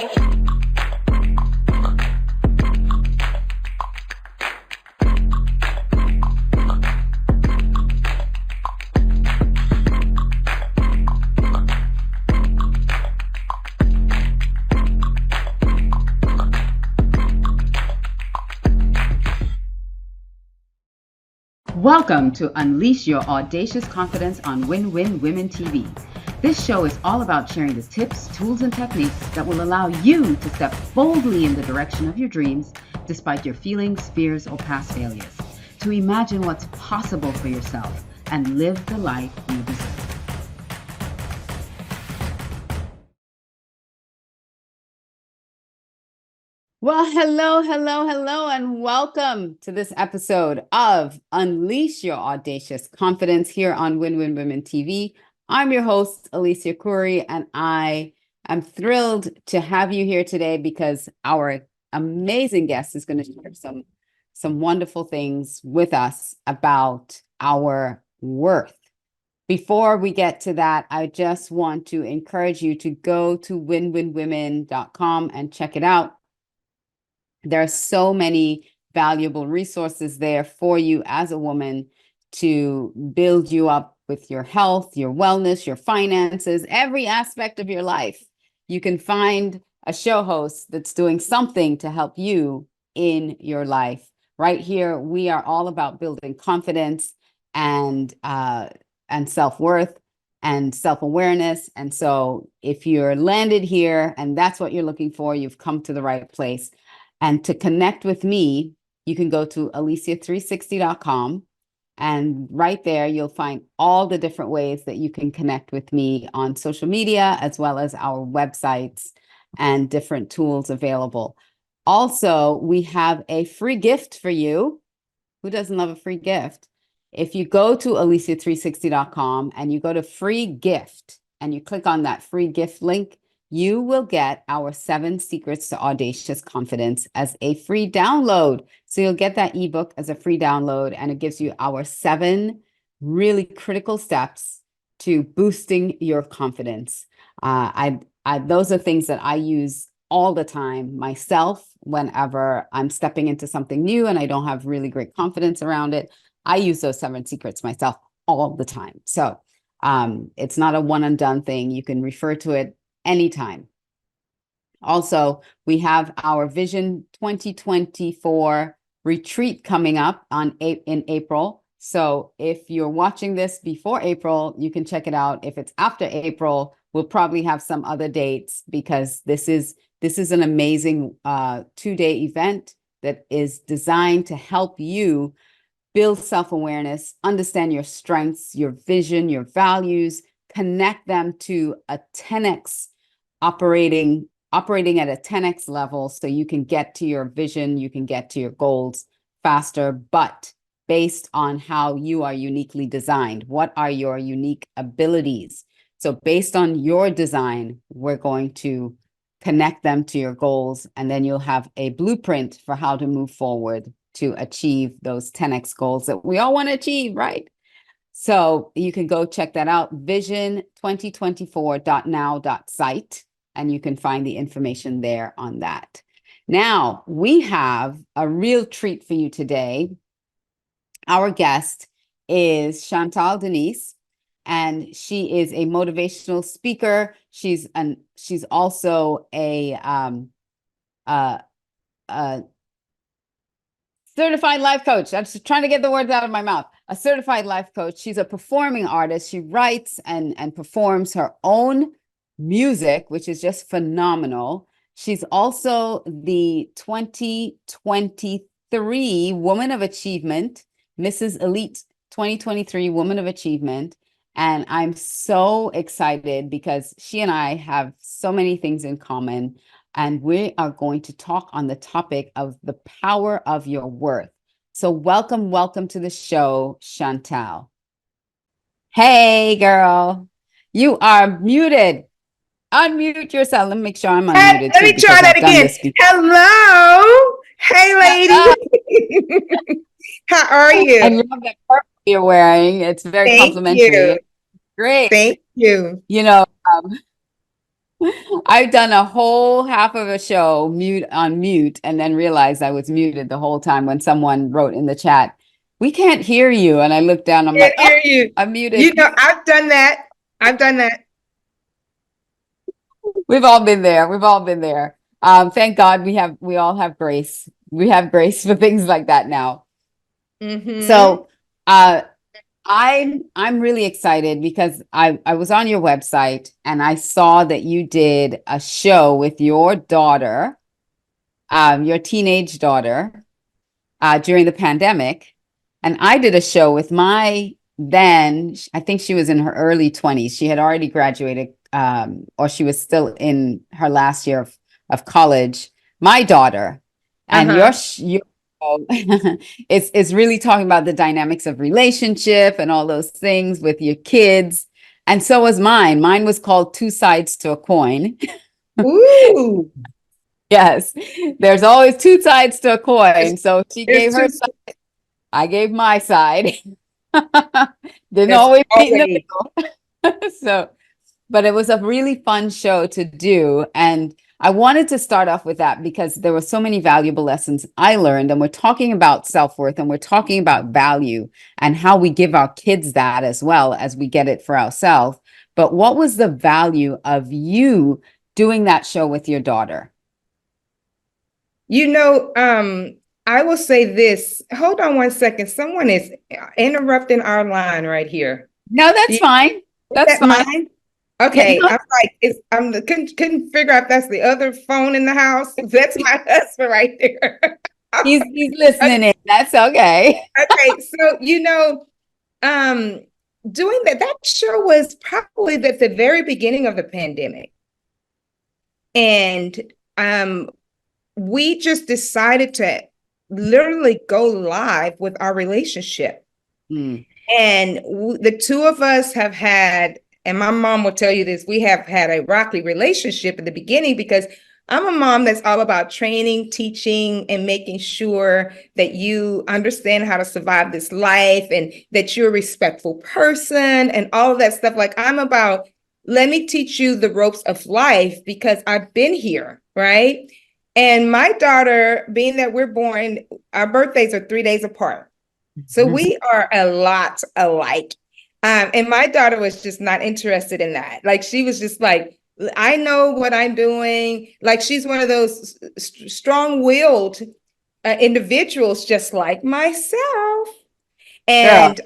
Welcome to Unleash Your Audacious Confidence on Win-Win Women TV. This show is all about sharing the tips, tools, and techniques that will allow you to step boldly in the direction of your dreams despite your feelings, fears, or past failures, to imagine what's possible for yourself and live the life you deserve. Well, hello, and welcome to this episode of Unleash Your Audacious Confidence here on Win-Win Women TV. I'm your host, Alicia Khoury, and I am thrilled to have you here today because our amazing guest is going to share some wonderful things with us about our worth. Before we get to that, I just want to encourage you to go to winwinwomen.com and check it out. There are so many valuable resources there for you as a woman to build you up with your health, your wellness, your finances, every aspect of your life. You can find a show host that's doing something to help you in your life. Right here, we are all about building confidence and self-worth and self-awareness. And so if you're landed here and that's what you're looking for, you've come to the right place. And to connect with me, you can go to alicia360.com. And right there, you'll find all the different ways that you can connect with me on social media, as well as our websites and different tools available. Also, we have a free gift for you. Who doesn't love a free gift? If you go to alicia360.com and you go to free gift and you click on that free gift link, you will get our 7 Secrets to Audacious Confidence as a free download. So you'll get that ebook as a free download, and it gives you our 7 really critical steps to boosting your confidence. Those are things that I use all the time myself whenever I'm stepping into something new and I don't have really great confidence around it. I use those 7 secrets myself all the time. So it's not a one and done thing. You can refer to it anytime. Also, we have our Vision 2024 retreat coming up in April. So if you're watching this before April, you can check it out. If it's after April, we'll probably have some other dates because this is an amazing 2-day event that is designed to help you build self-awareness, understand your strengths, your vision, your values, connect them to a 10x operating at a 10x level so you can get to your vision, you can get to your goals faster, but based on how you are uniquely designed. What are your unique abilities? So based on your design, we're going to connect them to your goals, and then you'll have a blueprint for how to move forward to achieve those 10x goals that we all want to achieve, right? So you can go check that out, vision2024.now.site, and you can find the information there on that. Now, we have a real treat for you today. Our guest is Chantel Deniese, and she is a motivational speaker. She's also a certified life coach. I'm just trying to get the words out of my mouth. A certified life coach. She's a performing artist. She writes and performs her own music, which is just phenomenal. She's also the 2023 Woman of Achievement, Mrs. Elite 2023 Woman of Achievement. And I'm so excited because she and I have so many things in common. And we are going to talk on the topic of the power of your worth. So welcome to the show, Chantel. Hey, girl. You are muted. Unmute yourself. Let me make sure I'm unmuted. Let me try that again. Hello. Hey, lady. How are you? I love that purple you're wearing. It's very complimentary. You. Great. Thank you. You know, I've done a whole half of a show mute on mute and then realized I was muted the whole time when someone wrote in the chat, "We can't hear you." And I looked down, I'm Can't like, "Oh, hear you. I'm muted." I've done that. I've done that. We've all been there. We've all been there. Thank God we all have grace. We have grace for things like that now. Mm-hmm. So I'm really excited because I was on your website and I saw that you did a show with your daughter, your teenage daughter, during the pandemic. And I did a show with my then, I think she was in her early 20s. She had already graduated, or she was still in her last year of college, my daughter. And Uh-huh. your show it's really talking about the dynamics of relationship and all those things with your kids. And so was mine. Mine was called Two Sides to a Coin. Ooh. Yes, there's always two sides to a There's, coin. So she there's gave her two. side, I gave my side. Didn't There's always meet in the always. middle. So, but it was a really fun show to do. And I wanted to start off with that because there were so many valuable lessons I learned. And we're talking about self-worth and we're talking about value and how we give our kids that as well as we get it for ourselves. But what was the value of you doing that show with your daughter? You know, I will say this. Hold on one second. Someone is interrupting our line right here. No, Do that's you fine. get That's that fine. mine? Yeah, Okay, no, I'm like, couldn't figure out if that's the other phone in the house. That's my husband right there. he's listening in. That's okay. Okay, so um, doing that show was probably at the very beginning of the pandemic, and we just decided to literally go live with our relationship. Mm, And the two of us have had, and my mom will tell you this, we have had a rocky relationship in the beginning because I'm a mom that's all about training, teaching, and making sure that you understand how to survive this life and that you're a respectful person and all of that stuff. Like, I'm about, let me teach you the ropes of life because I've been here, right? And my daughter, being that we're born, our birthdays are 3 days apart. So mhm. we are a lot alike. And my daughter was just not interested in that. Like, she was just like, I know what I'm doing. Like, she's one of those strong-willed individuals, just like myself. Girl, And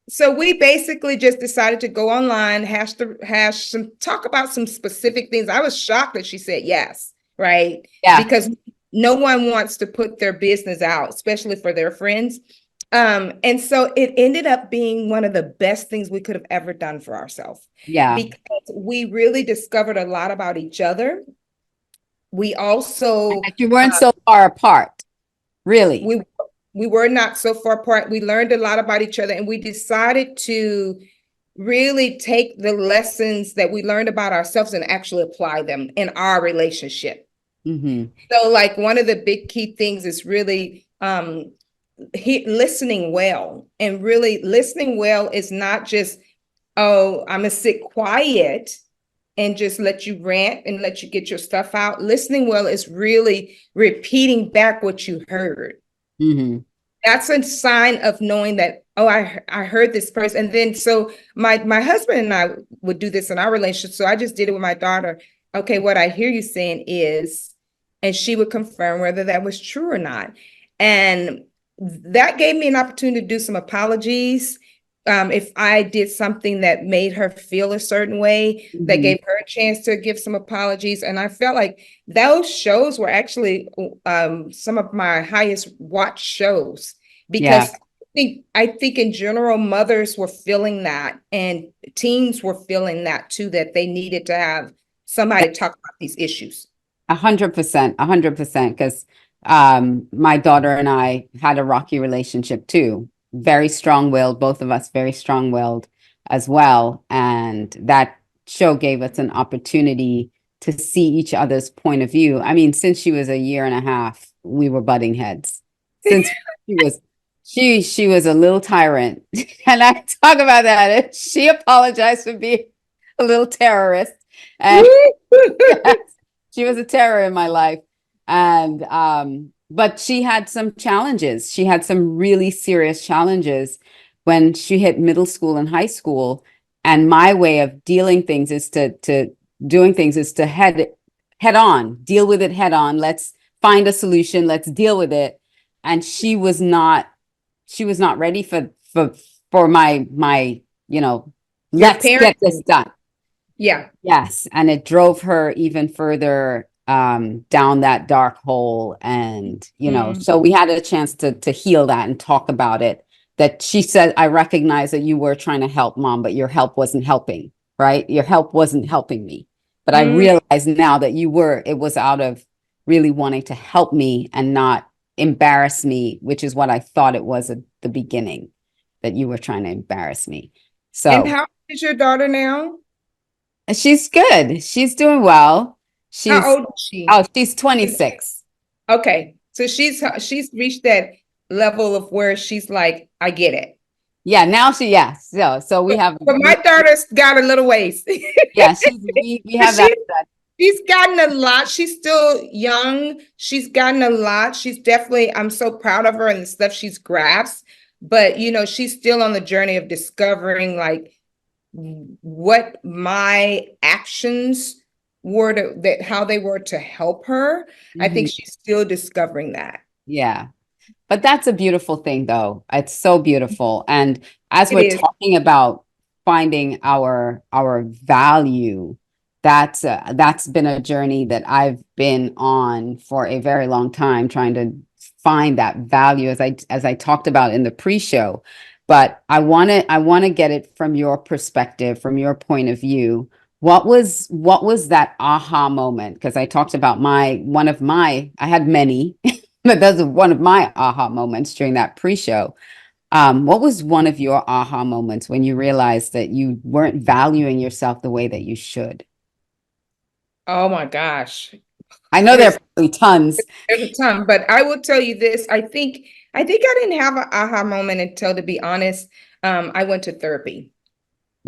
so we basically just decided to go online, talk about some specific things. I was shocked that she said yes, right? yeah, Because no one wants to put their business out, especially for their friends. And so it ended up being one of the best things we could have ever done for ourselves yeah. because we really discovered a lot about each other. We also Like you weren't uh, so far apart, really. we we were not so far apart. We learned a lot about each other, and we decided to really take the lessons that we learned about ourselves and actually apply them in our relationship. Hmm. So, like, one of the big key things is really listening well. And really listening well is not just, oh, I'm gonna sit quiet and just let you rant and let you get your stuff out. Listening well is really repeating back what you heard. Hmm. That's a sign of knowing that, oh, I heard this person. And then so my husband and I would do this in our relationship. So I just did it with my daughter. Okay, what I hear you saying is, and she would confirm whether that was true or not. And that gave me an opportunity to do some apologies. If I did something that made her feel a certain way, that Hmm. gave her a chance to give some apologies. And I felt like those shows were actually some of my highest watched shows Yeah, because I think in general, mothers were feeling that and teens were feeling that too, that they needed to have somebody talk about these issues. 100%, 100%. Because my daughter and I had a rocky relationship too. Very strong-willed, both of us very strong-willed as well. And that show gave us an opportunity to see each other's point of view. I mean, since she was a year and a half, we were butting heads. Since she was she was a little tyrant. And I talk about that. She apologized for being a little terrorist. And yes, she was a terror in my life. And but she had some challenges. She had some really serious challenges when she hit middle school and high school. And my way of dealing things is to doing things is to head on, deal with it head on. Let's find a solution. Let's deal with it. And she was not ready for my, Your let's get this parenting. done. Yeah. Yes, and it drove her even further down that dark hole. And, Mm. so we had a chance to heal that and talk about it. That she said, I recognize that you were trying to help mom, but your help wasn't helping, right? Your help wasn't helping me. But I Mm. realize now that it was out of really wanting to help me and not embarrass me, which is what I thought it was at the beginning, that you were trying to embarrass me. And So how old is your daughter now? she's good. She's doing well. How She's old is she? she's 26. Okay. So she's reached that level of where she's like, I get it. Yeah, now yes. So we have But my daughter's got a little ways. yeah, we have that. She she's gotten a lot. She's still young. She's gotten a lot. She's definitely, I'm so proud of her and the stuff she's grasped. But she's still on the journey of discovering like what my actions were how they were to help her. I think Mhm. she's still discovering that. Yeah. But that's a beautiful thing though. It's so beautiful. And as It we're is. talking about finding our value, that's been a journey that I've been on for a very long time, trying to find that value as I talked about in the pre-show. But I want to get it from your perspective, from your point of view. What was that aha moment? Because I talked about I had many, but those are one of my aha moments during that pre-show. What was one of your aha moments when you realized that you weren't valuing yourself the way that you should? Oh my gosh. I know there are There's probably tons. there's a ton, but I will tell you this. I think I didn't have an aha moment until, to be honest, I went to therapy.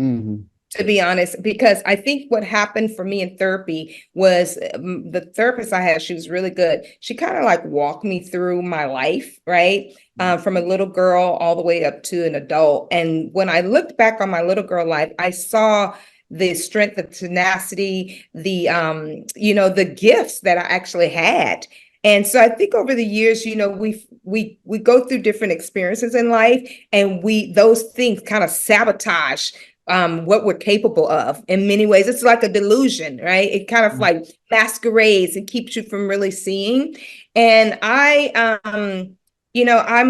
Mhm. To be honest, because I think what happened for me in therapy was the therapist I had, she was really good. She kind of like walked me through my life, right? From a little girl all the way up to an adult. And when I looked back on my little girl life, I saw the strength, the tenacity, the gifts that I actually had. And so I think over the years, we go through different experiences in life, and those things kind of sabotage what we're capable of in many ways. It's like a delusion, right? It kind of like masquerades and keeps you from really seeing. And I'm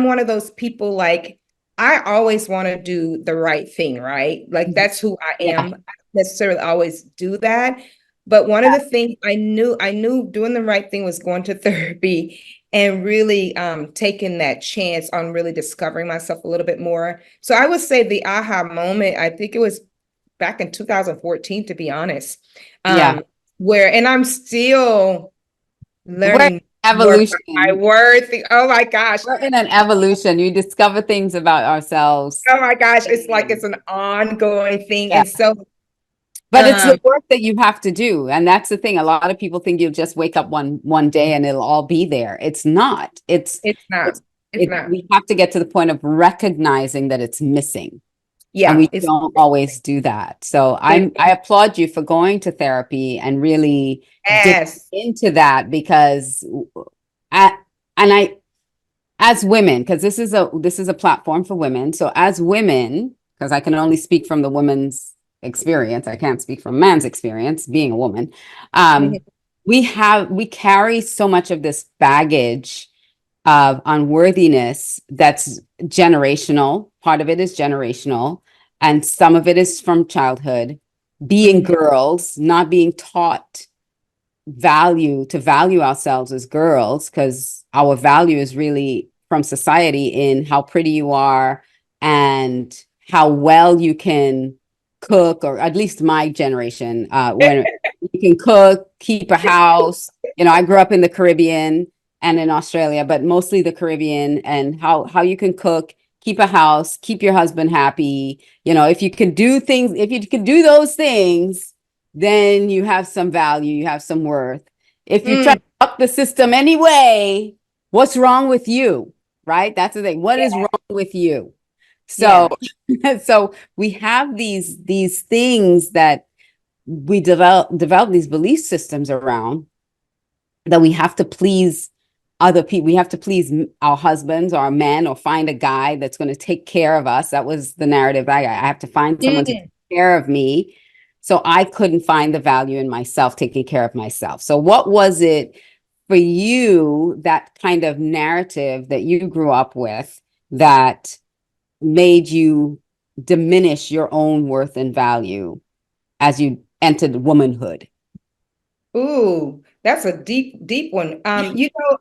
one of those people, like, I always want to do the right thing, right? Like Mhm. that's who I Yeah. am. I don't necessarily always do that. But one of the things I knew doing the right thing was going to therapy and really taking that chance on really discovering myself a little bit more. So I would say the aha moment, I think it was back in 2014, to be honest, Yeah. and I'm still We're in learning more about my evolution. worth. Oh my gosh. We're in an evolution. You discover things about ourselves. Oh my gosh. It's like it's an ongoing thing. Yeah. And so, But it's the um, work that you have to do. And that's the thing. A lot of people think you'll just wake up one day and it'll all be there. It's not. it's not, It's it's not. we have to get to the point of recognizing that it's missing. And Yeah, we don't always do that. So it, I applaud you for going to therapy and really dig yes. into that because and I as women, because this is a platform for women. So as women, because I can only speak from the woman's experience, I can't speak from man's experience being a woman. Mhm. Um, we carry so much of this baggage of unworthiness that's generational. Part of it is generational, and some of it is from childhood. Being Mhm. girls, not being taught to value ourselves as girls, because our value is really from society in how pretty you are and how well you can cook, or at least my generation, when you can cook, keep a house. I grew up in the Caribbean and in Australia, but mostly the Caribbean, and how you can cook, keep a house, keep your husband happy. If you can do those things, then you have some value, you have some worth. If you try Mm, to buck the system anyway, what's wrong with you? Right? That's the thing. What is yeah, wrong with you? So, yeah. so we have these things that we develop these belief systems around, that we have to please other people. We have to please our husbands or our men, or find a guy that's going to take care of us. That was the narrative. I have to find someone to Mm. take care of me. So I couldn't find the value in myself, taking care of myself. So what was it for you, that kind of narrative that you grew up with, that made you diminish your own worth and value as you entered womanhood? Ooh, that's a deep, deep one. I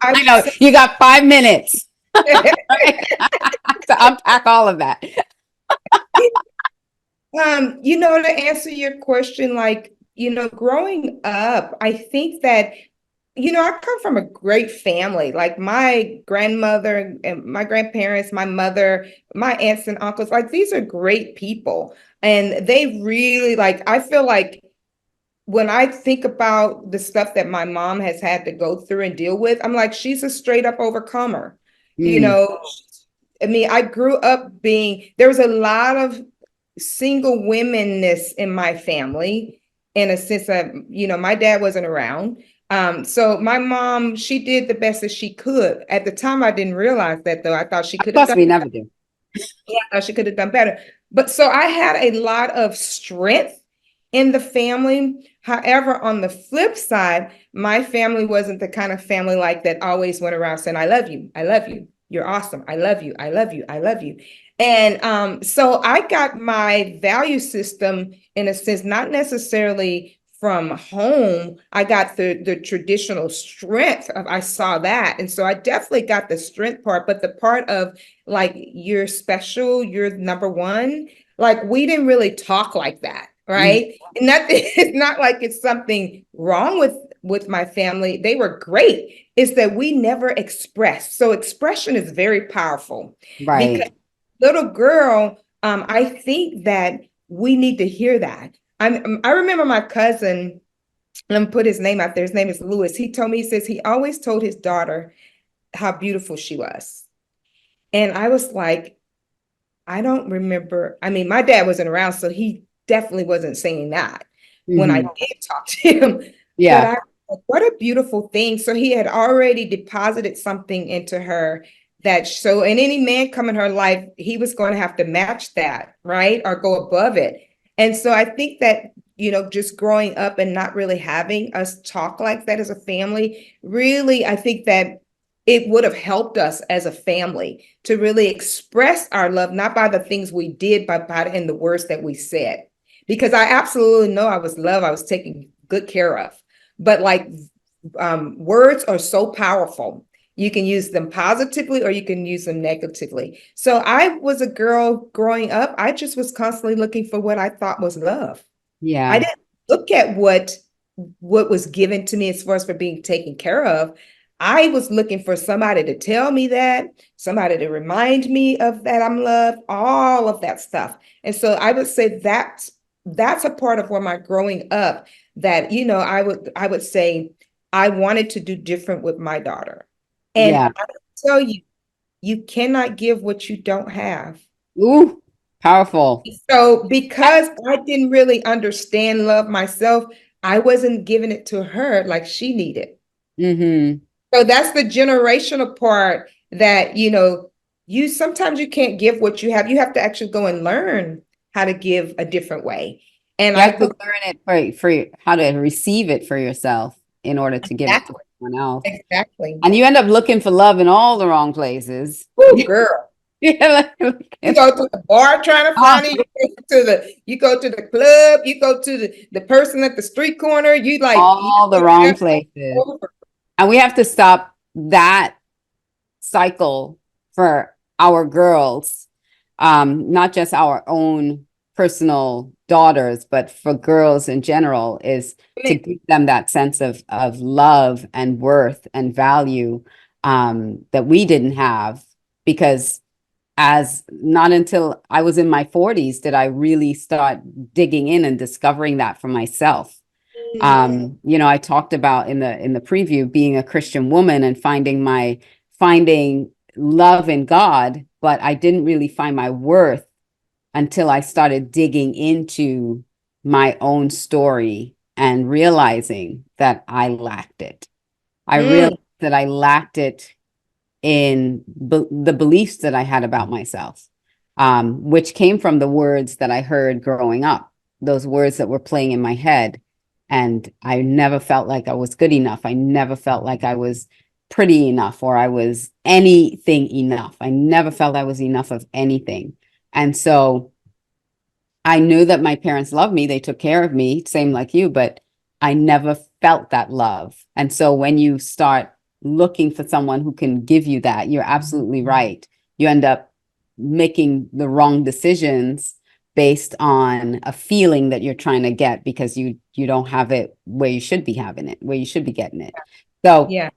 I would know say, you got 5 minutes to unpack all of that. to answer your question, like, growing up, I think that, I come from a great family. Like my grandmother and my grandparents, my mother, my aunts and uncles, like these are great people. And they really like, I feel like when I think about the stuff that my mom has had to go through and deal with, I'm like, she's a straight up overcomer. You Mm, know, I mean, I grew up there was a lot of single womenness in my family, in a sense that, my dad wasn't around. So my mom, she did the best that she could. At the time, I didn't realize that though. I thought she of could have course, done, we never do. yeah, I thought she could have done better. But so I had a lot of strength in the family. However, on the flip side, my family wasn't the kind of family like that always went around saying, I love you, I love you, you're awesome, I love you, I love you, I love you. And so I got my value system, in a sense, not necessarily from home. I got the traditional strength of, I saw that. And so I definitely got the strength part, but the part of like, you're special, you're number one, like we didn't really talk like that, Mhm. right? And that it's not like it's something wrong with my family. They were great. It's that we never expressed. So expression is very powerful, because Right. little girl, I think that we need to hear that. I remember my cousin, let me put his name out there. His name is Lewis. He told me, he says he always told his daughter how beautiful she was. And I was like, I don't remember. I mean, my dad wasn't around, so he definitely wasn't saying that when I Hmm. did talk to him. But Yeah. I, what a beautiful thing. So he had already deposited something into her, that so, and any man come in her life, he was going to have to match that, right? Or go above it. And so I think that, just growing up and not really having us talk like that as a family, really, I think that it would have helped us as a family to really express our love, not by the things we did, but by in the words that we said. Because I absolutely know I was loved, I was taken good care of. But like, words are so powerful. You can use them positively or you can use them negatively. So I was a girl growing up. I just was constantly looking for what I thought was love. I Yeah. didn't look at what was given to me as far as for being taken care of. I was looking for somebody to tell me that, somebody to remind me of that I'm loved, all of that stuff. And so I would say that's a part of where my growing up, that, I would say I wanted to do different with my daughter. And Yeah. I tell you, you cannot give what you don't have. Ooh, powerful. So because I didn't really understand love myself, I wasn't giving it to her like she needed. Hmm. So that's the generational part, that, you sometimes you can't give what you have. You have to actually go and learn how to give a different way. And You I have to believe learn it how to receive it for yourself in order to give it to exactly, someone else. exactly. And you end up looking for love in all the wrong places. Oh, girl. Yeah, You go to the bar trying to oh, find it. You go to the club. You go to the person at the street corner. You all the wrong places. over. And we have to stop that cycle for our girls, not just our own personal daughters, but for girls in general, is to give them that sense of love and worth and value, that we didn't have. Because as not until I was in my 40s did I really start digging in and discovering that for myself. I talked about in the preview being a Christian woman and finding love in God, but I didn't really find my worth until I started digging into my own story and realizing that I lacked it. I Mm, realized that I lacked it in the beliefs that I had about myself, which came from the words that I heard growing up, those words that were playing in my head. And I never felt like I was good enough. I never felt like I was pretty enough or I was anything enough. I never felt I was enough of anything. And so I knew that my parents loved me. They took care of me, same like you, but I never felt that love. And so when you start looking for someone who can give you that, you're absolutely right. You end up making the wrong decisions based on a feeling that you're trying to get because you don't have it where you should be having it, where you should be getting it. So yeah.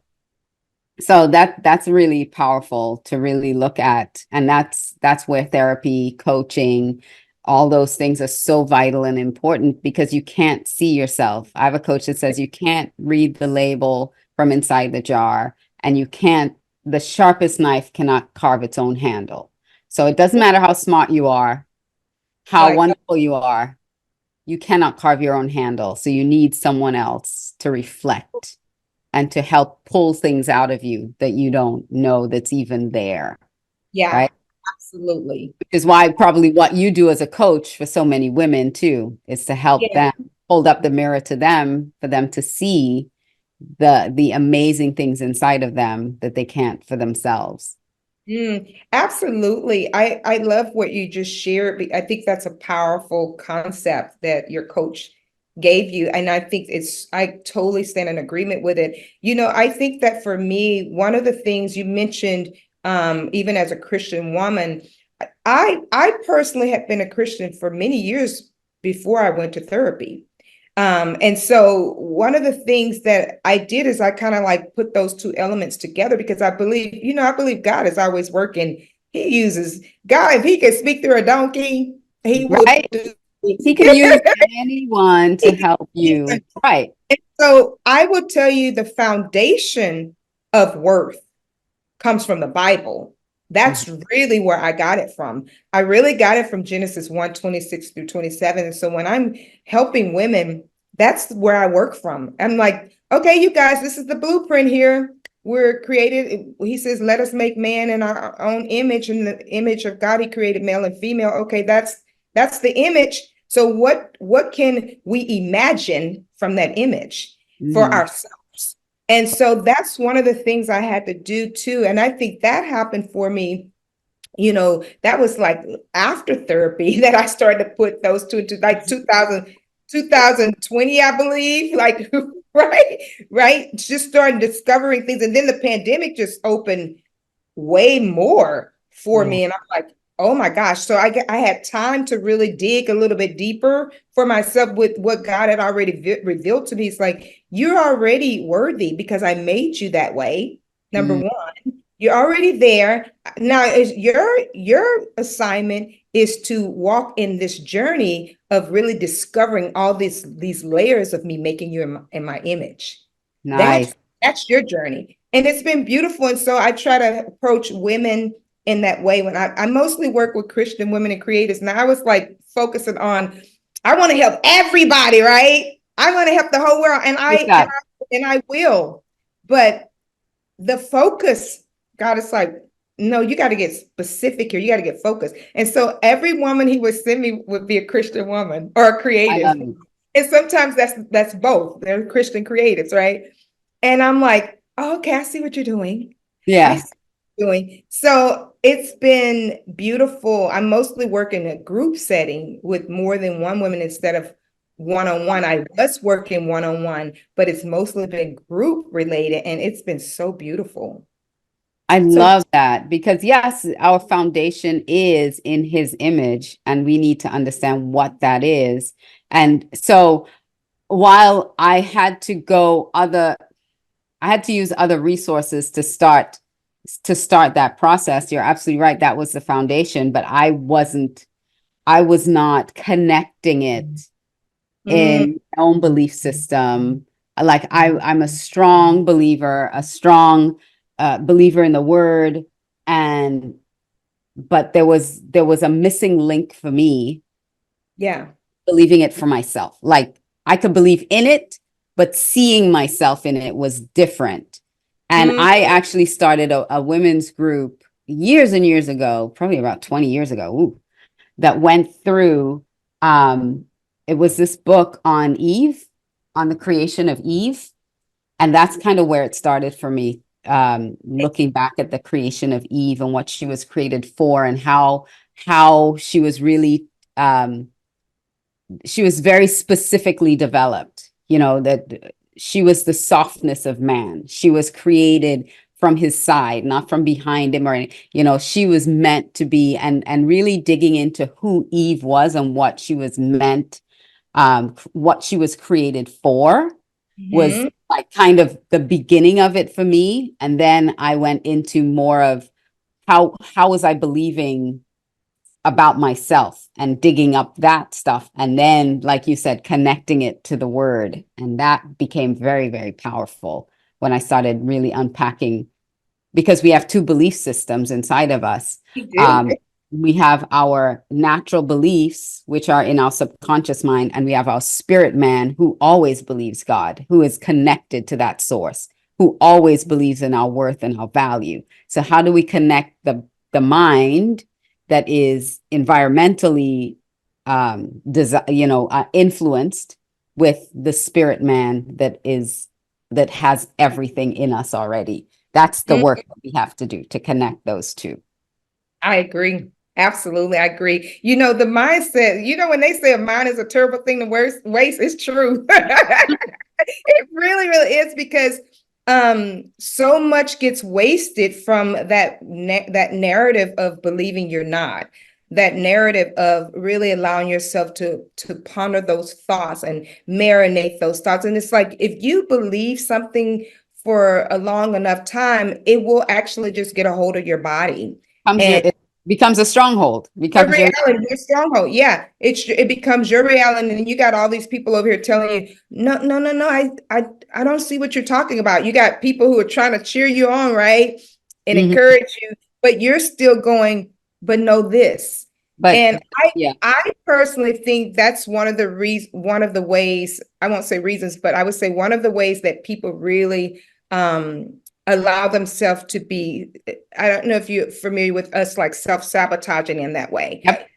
that's really powerful to really look at. And that's where therapy, coaching, all those things are so vital and important because you can't see yourself. I have a coach that says you can't read the label from inside the jar, and the sharpest knife cannot carve its own handle. So it doesn't matter how smart you are, how Like, wonderful you are, you cannot carve your own handle. So you need someone else to reflect and to help pull things out of you that you don't know that's even there, yeah, right? absolutely. Which is why probably what you do as a coach for so many women too is to help Yeah. them hold up the mirror to them for them to see the amazing things inside of them that they can't for themselves. Absolutely. I love what you just shared. I think that's a powerful concept that your coach gave you. And I totally stand in agreement with it. I think that for me, one of the things you mentioned, even as a Christian woman, I personally have been a Christian for many years before I went to therapy. And so one of the things that I did is I kind of like put those two elements together because I believe God is always working. He uses God. If he can speak through a donkey, he will Right? do. He can use anyone to help you. Right. So I will tell you the foundation of worth comes from the Bible. That's really where I got it from. I really got it from Genesis 1:26 through 27. And so when I'm helping women, that's where I work from. I'm like, okay, you guys, this is the blueprint here. We're created. He says, let us make man in our own image, and the image of God, he created male and female. Okay, that's the image. So what can we imagine from that image for Mhm. ourselves? And so that's one of the things I had to do too. And I think that happened for me. That was like after therapy that I started to put those two into like 2020, I believe. Like, right. Just started discovering things. And then the pandemic just opened way more for Yeah. me. And I'm like, oh my gosh. So I had time to really dig a little bit deeper for myself with what God had already revealed to me. It's like, you're already worthy because I made you that way. Number Mm. one, you're already there. Now, is your assignment is to walk in this journey of really discovering all these layers of me making you in my image. That's Nice. that's your journey. And it's been beautiful. And so I try to approach women in that way. When I mostly work with Christian women and creators. Now I was like focusing on, I want to help everybody, right? I want to help the whole world. And Praise I and God. I and I will. But the focus, God is like, no, you got to get specific here. You got to get focused. And so every woman he would send me would be a Christian woman or a I creative. love it. And sometimes that's both. They're Christian creatives, right? And I'm like, oh, okay, I see what you're doing. I Yeah. see what you're doing. So it's been beautiful. I'm mostly working in a group setting with more than one woman instead of one-on-one. I was working one-on-one, but it's mostly been group related, and it's been so beautiful. I So love that because yes, our foundation is in his image and we need to understand what that is. And so while I had to use other resources to start that process. You're absolutely right. That was the foundation, but I was not connecting it in my own belief system. Like I'm a strong believer, a strong believer in the word, but there was a missing link for me. Yeah. Believing it for myself. Like I could believe in it, but seeing myself in it was different. And I actually started a women's group years and years ago, probably about 20 years ago, that went through, it was this book on Eve, on the creation of Eve. And that's kind of where it started for me, looking back at the creation of Eve and what she was created for, and how she was really, she was very specifically developed, that she was the softness of man. She was created from his side, not from behind him, or, she was meant to be, and really digging into who Eve was and what she was meant, what she was created for, was like kind of the beginning of it for me. And then I went into more of how was I believing about myself, and digging up that stuff, and then, like you said, connecting it to the word. And that became very, very powerful when I started really unpacking, because we have two belief systems inside of us. We have our natural beliefs, which are in our subconscious mind, and we have our spirit man, who always believes God, who is connected to that source, who always believes in our worth and our value. So how do we connect the mind that is environmentally influenced with the spirit man that has everything in us already? That's the work that we have to do, to connect those two. I agree. Absolutely. I agree. The mindset, when they say a mind is a terrible thing to waste, it's true. It really, really is, because so much gets wasted from that narrative of believing you're not, that narrative of really allowing yourself to ponder those thoughts and marinate those thoughts. And it's like, if you believe something for a long enough time, it will actually just get a hold of your body. It becomes a stronghold. Becomes your reality, your stronghold. Yeah, it becomes your reality, and then you got all these people over here telling you, no, I don't see what you're talking about. You got people who are trying to cheer you on, right, and encourage you, but you're still going, but know this. And I personally think that's one of the ways, I won't say reasons, but I would say one of the ways that people really allow themselves to be, I don't know if you're familiar with us, like self-sabotaging in that way. Yep.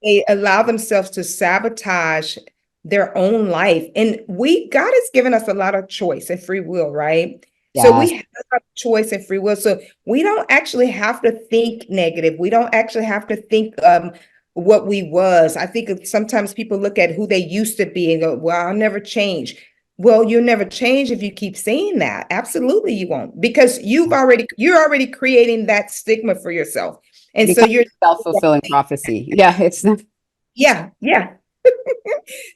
They allow themselves to sabotage their own life. And God has given us a lot of choice and free will, right? Yes. So we have a lot of choice and free will. So we don't actually have to think negative. We don't actually have to think what we was. I think sometimes people look at who they used to be and go, well, I'll never change. Well, you'll never change if you keep saying that. Absolutely, you won't, because you're already creating that stigma for yourself. And so you're self-fulfilling prophecy. Yeah, it's not. Yeah.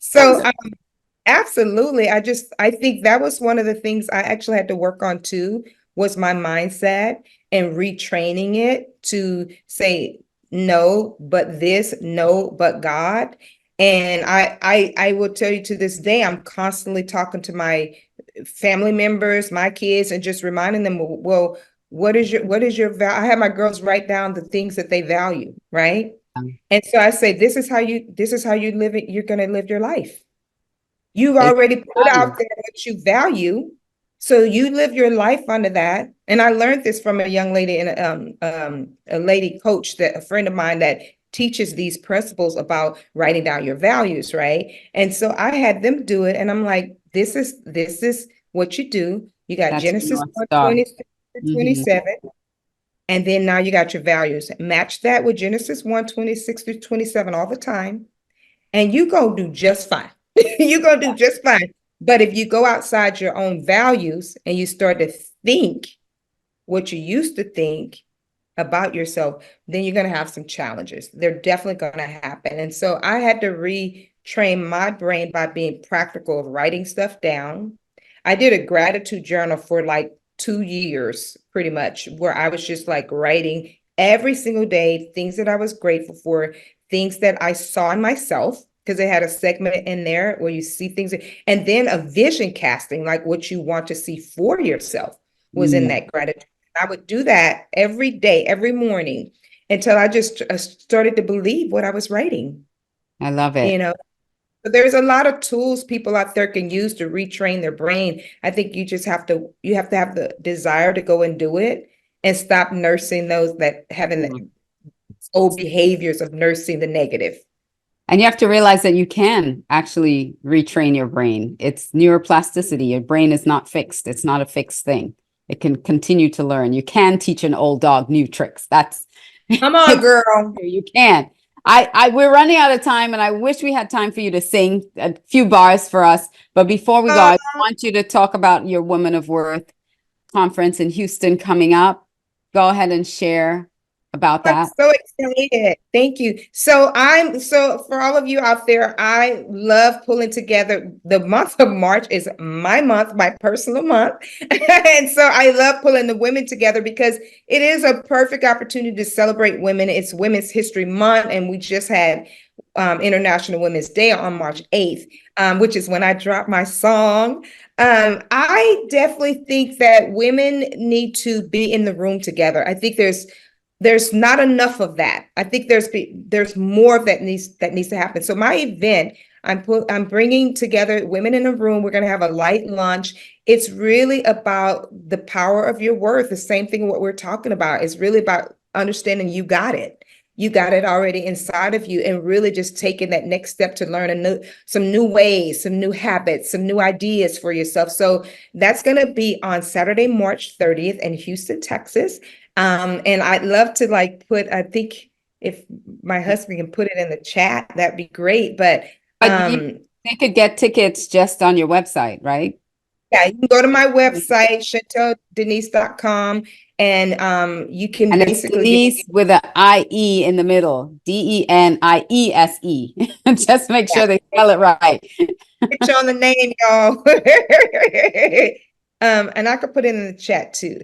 So absolutely. I think that was one of the things I actually had to work on too, was my mindset and retraining it to say no, but this, no, but God. And I will tell you, to this day, I'm constantly talking to my family members, my kids, and just reminding them, well, what is your value? I have my girls write down the things that they value, right? And so I say, this is how you live it. You're going to live your life. You've already put out there what you value. So you live your life under that. And I learned this from a young lady and a lady coach, that a friend of mine that teaches these principles about writing down your values, right? And so I had them do it, and I'm like, this is what you do. You got Genesis 1:26-27, and then now you got your values. Match that with Genesis 1:26-27 all the time, and you go do just fine. You're gonna do just fine. But if you go outside your own values and you start to think what you used to think about yourself, then you're going to have some challenges. They're definitely going to happen. And so I had to retrain my brain by being practical of writing stuff down. I did a gratitude journal for like 2 years, pretty much, where I was just like writing every single day things that I was grateful for, things that I saw in myself. because they had a segment in there where you see things, and then a vision casting, like what you want to see for yourself was in that gratitude. I would do that every day, every morning, until I just started to believe what I was writing. I love it. You know, but there's a lot of tools people out there can use to retrain their brain. I think you just have to have the desire to go and do it and stop nursing those that having old behaviors of nursing the negative. And you have to realize that you can actually retrain your brain. It's neuroplasticity. Your brain is not fixed. It's not a fixed thing. It can continue to learn. You can teach an old dog new tricks. That's come on, girl. You can. We're running out of time, and I wish we had time for you to sing a few bars for us. But before we go, I want you to talk about your Women of Worth conference in Houston coming up. Go ahead and share about that. I'm so excited. Thank you. So for all of you out there, I love pulling together. The month of March is my month, my personal month. And so I love pulling the women together because it is a perfect opportunity to celebrate women. It's Women's History Month, and we just had International Women's Day on March 8th, which is when I dropped my song. I definitely think that women need to be in the room together. I think there's not enough of that. I think there's more of that needs to happen. So my event, I'm bringing together women in a room. We're going to have a light lunch. It's really about the power of your worth. The same thing what we're talking about. It's really about understanding you got it. You got it already inside of you, and really just taking that next step to learn some new ways, some new habits, some new ideas for yourself. So that's going to be on Saturday, March 30th in Houston, Texas. And I'd love to I think if my husband can put it in the chat, that'd be great. But they could get tickets just on your website, right? Yeah, you can go to my website, chanteldeniese.com, and you can basically Denise with an IE in the middle, DENIESE. Just make sure they spell it right. Get you on the name, y'all. And I could put it in the chat too,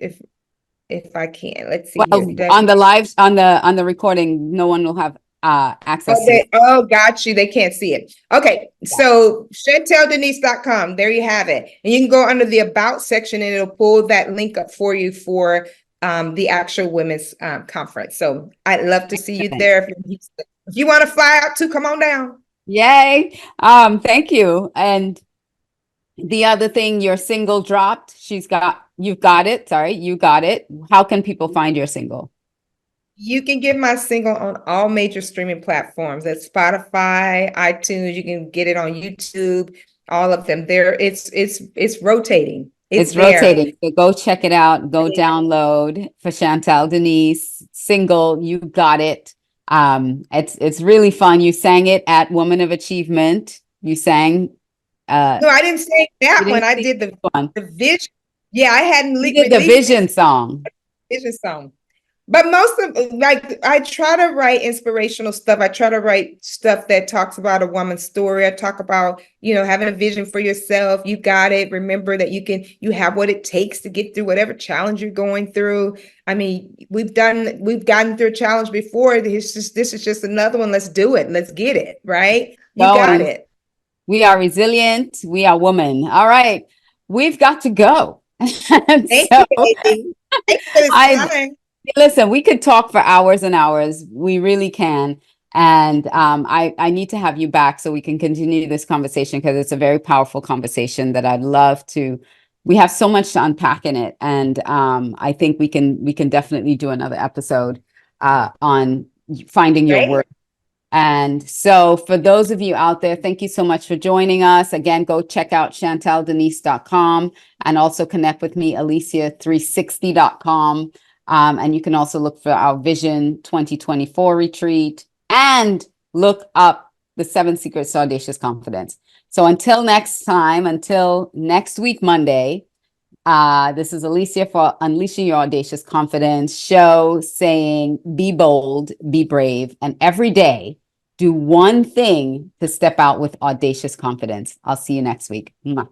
if I can. Let's see. Well, on the recording, no one will have access to it. Oh, got you. They can't see it. Okay. Yeah. So chanteldeniese.com. There you have it. And you can go under the about section and it'll pull that link up for you for the actual women's conference. So I'd love to see you there. If you want to fly out too, come on down. Yay. Thank you. And the other thing, your single dropped. You got it. How can people find your single? You can get my single on all major streaming platforms. That's Spotify, iTunes. You can get it on YouTube, all of them. It's rotating. It's rotating. So go check it out. Go download for Chantel Deniese single. You got it. It's really fun. You sang it at Woman of Achievement. You sang. No, I didn't sing that one. I did the vision. Yeah, I hadn't. You did the vision song. Vision song. But most of I try to write inspirational stuff. I try to write stuff that talks about a woman's story. I talk about, having a vision for yourself. You got it. Remember that you have what it takes to get through whatever challenge you're going through. I mean, we've gotten through a challenge before. This is just another one. Let's do it. Let's get it. Right. You got it. We are resilient. We are women. All right. We've got to go. Thank you, baby. Listen, we could talk for hours and hours. We really can. And I need to have you back so we can continue this conversation because it's a very powerful conversation that I'd love to. We have so much to unpack in it. And I think we can definitely do another episode on finding your worth. And so for those of you out there, thank you so much for joining us. Again, go check out chanteldeniese.com and also connect with me, alicia360.com. And you can also look for our Vision 2024 retreat and look up the 7 Secrets to Audacious Confidence. So until next time, until next week, Monday, this is Alicia for Unleashing Your Audacious Confidence show saying, be bold, be brave, and every day do one thing to step out with audacious confidence. I'll see you next week. Mwah.